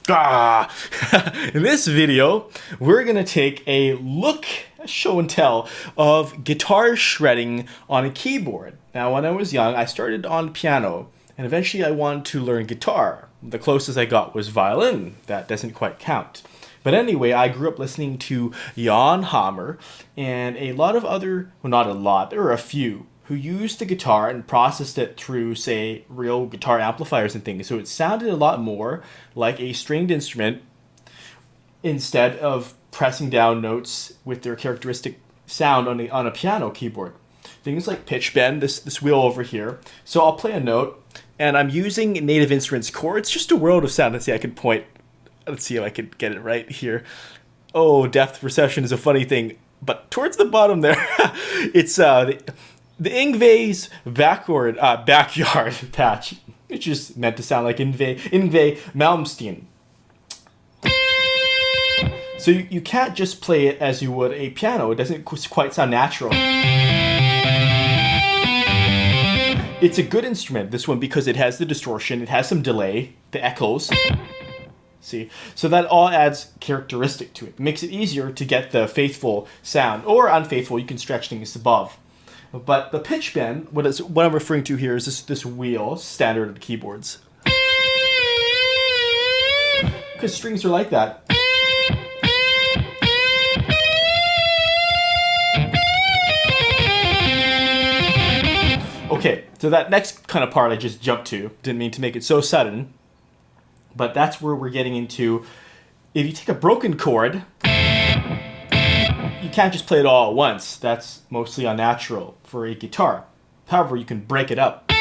Ah! In this video, we're going to take a look, a show and tell, of guitar shredding on a keyboard. Now, when I was young, I started on piano, and eventually I wanted to learn guitar. The closest I got was violin. That doesn't quite count. But anyway, I grew up listening to Jan Hammer and a lot of other, well, not a lot, there were a few, who used the guitar and processed it through, say, real guitar amplifiers and things. So it sounded a lot more like a stringed instrument instead of pressing down notes with their characteristic sound on a piano keyboard. Things like pitch bend, this wheel over here. So I'll play a note, and I'm using Native Instruments Chord. It's just a world of sound. Let's see, I can point. Let's see if I can get it right here. Oh, depth perception is a funny thing. But towards the bottom there, it's the Yngwie's backyard patch, which is meant to sound like Yngwie Malmsteen. So you can't just play it as you would a piano. It doesn't quite sound natural. It's a good instrument, this one, because it has the distortion, it has some delay, the echoes. See, so that all adds characteristic to it. It makes it easier to get the faithful sound, or unfaithful, you can stretch things above. But the pitch bend, what I'm referring to here is this wheel, standard of the keyboards. Because strings are like that. Okay, so that next kind of part I just jumped to, didn't mean to make it so sudden, but that's where we're getting into, if you take a broken chord, you can't just play it all at once. That's mostly unnatural for a guitar. However, you can break it up.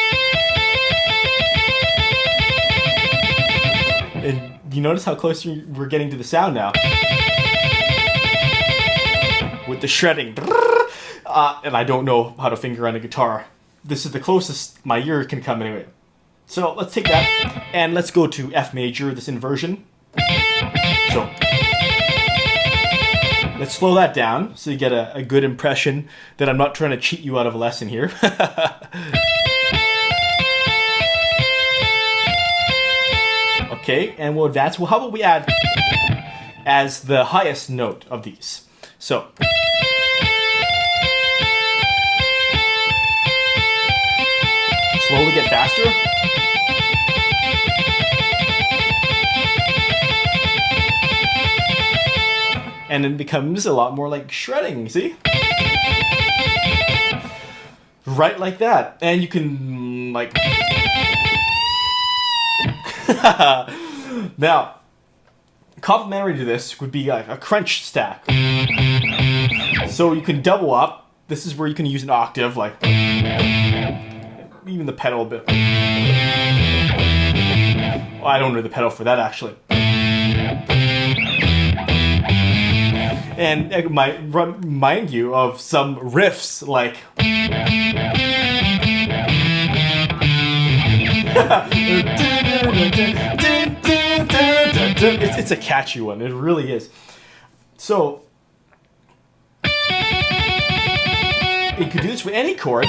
And you notice how close we're getting to the sound now. With the shredding. And I don't know how to finger on a guitar. This is the closest my ear can come anyway. So let's take that and let's go to F major, this inversion. So let's slow that down so you get a good impression that I'm not trying to cheat you out of a lesson here. Okay, and we'll advance. Well, how about we add as the highest note of these? So slowly get faster. And it becomes a lot more like shredding, see? Right like that. And you can, like... Now, complementary to this would be like a crunch stack. So you can double up. This is where you can use an octave, like... Even the pedal a bit. Well, I don't know the pedal for that, actually. And it might remind you of some riffs, like... It's a catchy one, it really is. So, you could do this with any chord,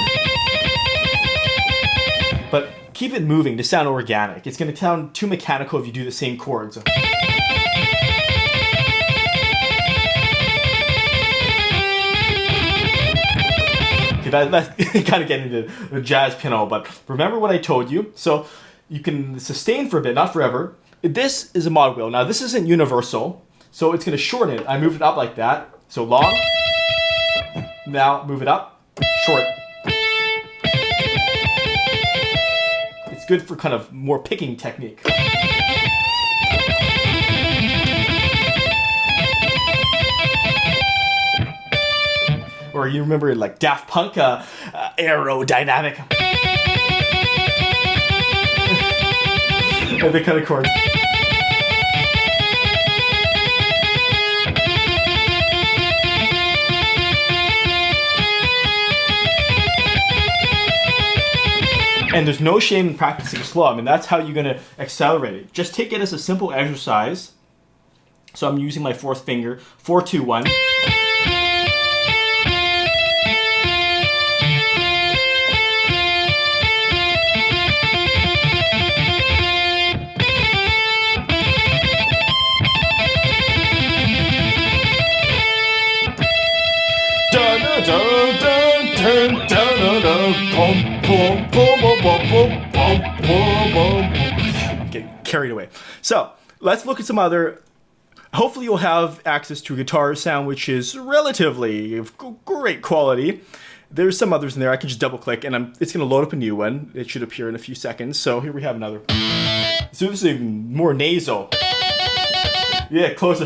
but keep it moving to sound organic. It's going to sound too mechanical if you do the same chords. That's kind of getting into the jazz piano, but remember what I told you. So you can sustain for a bit, not forever. This is a mod wheel. Now this isn't universal, so it's going to shorten it. I moved it up like that. So long. Now move it up, short. It's good for kind of more picking technique. Or you remember like Daft Punk, aerodynamic. The kind of chords. And there's no shame in practicing slow. I mean, that's how you're going to accelerate it. Just take it as a simple exercise. So I'm using my fourth finger, 4, 2, 1. Get carried away. So let's look at some other. Hopefully you'll have access to a guitar sound which is relatively of great quality. There's some others in there. I can just double click and it's going to load up a new one. It should appear in a few seconds. So here we have another. So this is even more nasal. Yeah, closer.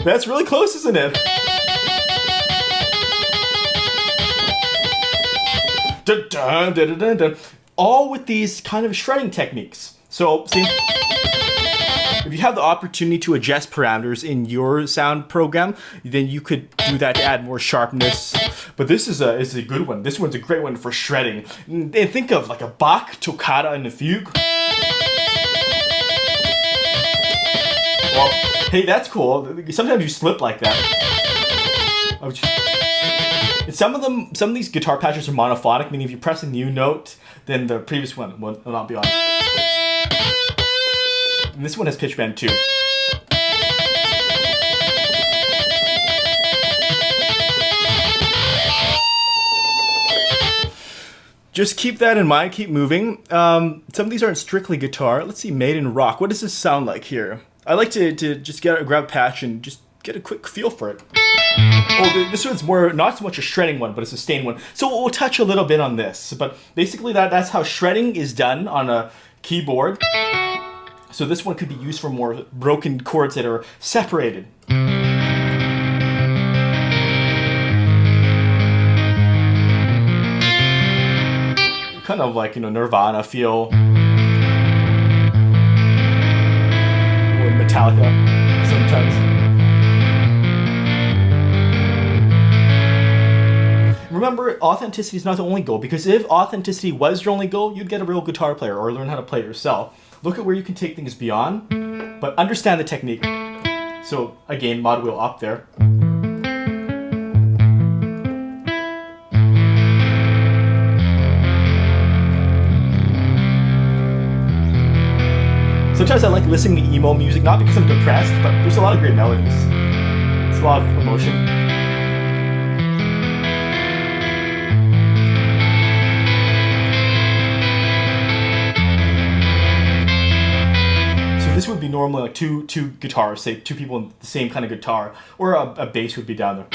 That's really close, isn't it? Dun, dun, dun, dun, dun. All with these kind of shredding techniques. So, see, if you have the opportunity to adjust parameters in your sound program, then you could do that to add more sharpness. But this is a good one. This one's a great one for shredding. And think of like a Bach, toccata, and a fugue. Well, hey, that's cool. Sometimes you slip like that. Some of these guitar patches are monophonic, meaning if you press a new note, then the previous one will not be on. And this one has pitch bend too. Just keep that in mind, keep moving. Some of these aren't strictly guitar. Let's see, Made in Rock. What does this sound like here? I like to just grab a patch and just get a quick feel for it. Oh, this one's more, not so much a shredding one, but a sustained one. So we'll touch a little bit on this. But basically that's how shredding is done on a keyboard. So this one could be used for more broken chords that are separated. Kind of like, Nirvana feel. Or Metallica sometimes. Remember, authenticity is not the only goal, because if authenticity was your only goal, you'd get a real guitar player or learn how to play it yourself. Look at where you can take things beyond, but understand the technique. So again, mod wheel up there. Sometimes I like listening to emo music, not because I'm depressed, but there's a lot of great melodies. It's a lot of emotion. This would be normally like two guitars, say two people in the same kind of guitar, or a bass would be down there.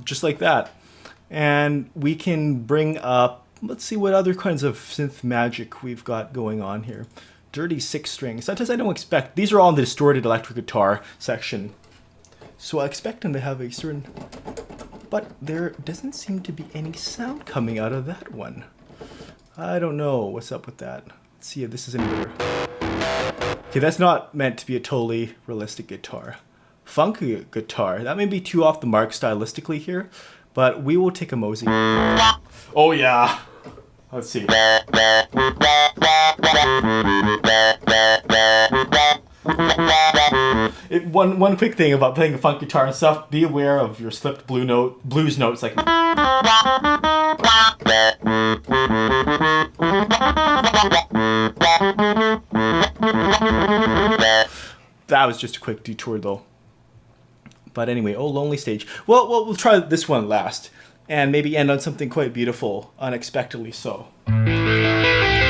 Just like that. And we can bring up, let's see what other kinds of synth magic we've got going on here. Dirty 6-string. Sometimes I don't expect, these are all in the distorted electric guitar section. So I expect them to have a certain, but there doesn't seem to be any sound coming out of that one. I don't know what's up with that. Let's see if this is any better. Okay, that's not meant to be a totally realistic guitar. Funky guitar, that may be too off the mark stylistically here. But we will take a mosey. Oh yeah. Let's see. One quick thing about playing a funk guitar and stuff, be aware of your slipped blues notes like that was just a quick detour though. But anyway, oh, Lonely Stage. Well, we'll try this one last. And maybe end on something quite beautiful, unexpectedly so. I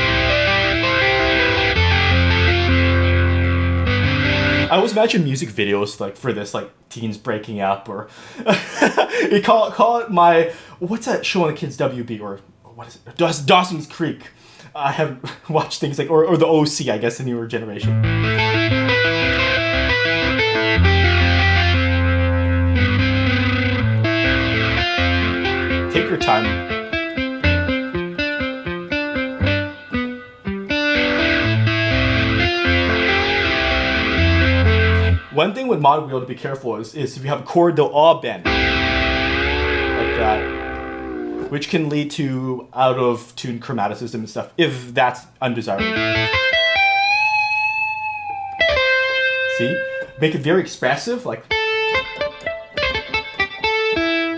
always imagine music videos like for this, like teens breaking up, or you call it my, what's that show on the kids WB, or what is it? Dawson's Creek. I have watched things like, or the OC, I guess, the newer generation. Take your time. One thing with mod wheel to be careful is if you have a chord, they'll all bend. Like that. Which can lead to out of tune chromaticism and stuff, if that's undesirable. See? Make it very expressive, like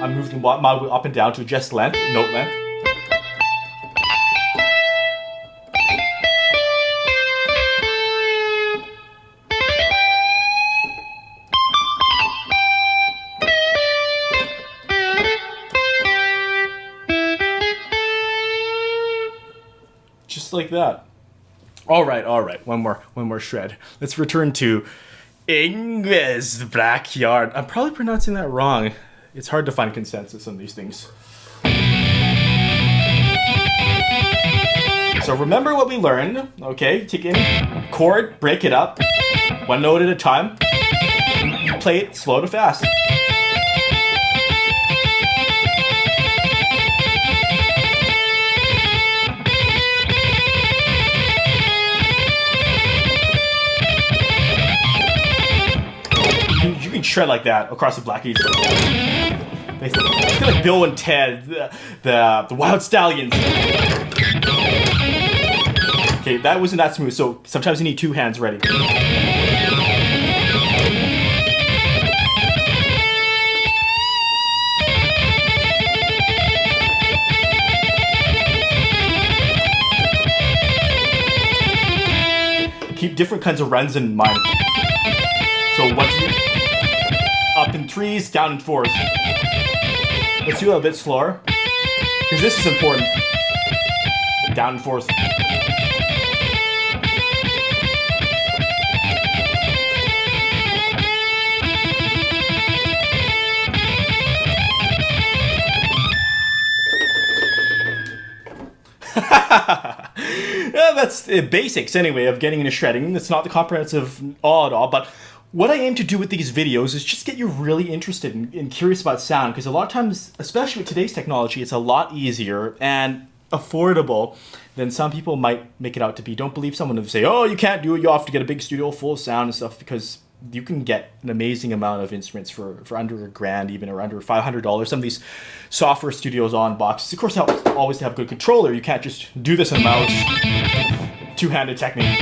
I'm moving my way up and down to adjust length, note length. Just like that. All right. One more shred. Let's return to Ingves backyard. I'm probably pronouncing that wrong. It's hard to find consensus on these things. So remember what we learned, okay? Take any chord, break it up, one note at a time. You play it slow to fast. You can shred like that across the black keys. Basically, it's kind of like Bill and Ted, the Wild Stallions. Okay, that wasn't that smooth, so sometimes you need two hands ready. Keep different kinds of runs in mind. So 1, 2, up in 3s, down in 4s. Let's do it a bit slower, because this is important. Down in 4s. Yeah, that's the basics anyway of getting into shredding. It's not the comprehensive all at all, but what I aim to do with these videos is just get you really interested and curious about sound, because a lot of times, especially with today's technology, it's a lot easier and affordable than some people might make it out to be. Don't believe someone who say, oh, you can't do it, you have to get a big studio full of sound and stuff, because you can get an amazing amount of instruments for under $1,000 even, or under $500. Some of these software studios on boxes. Of course, it helps always to have a good controller. You can't just do this on a mouse. Two-handed technique.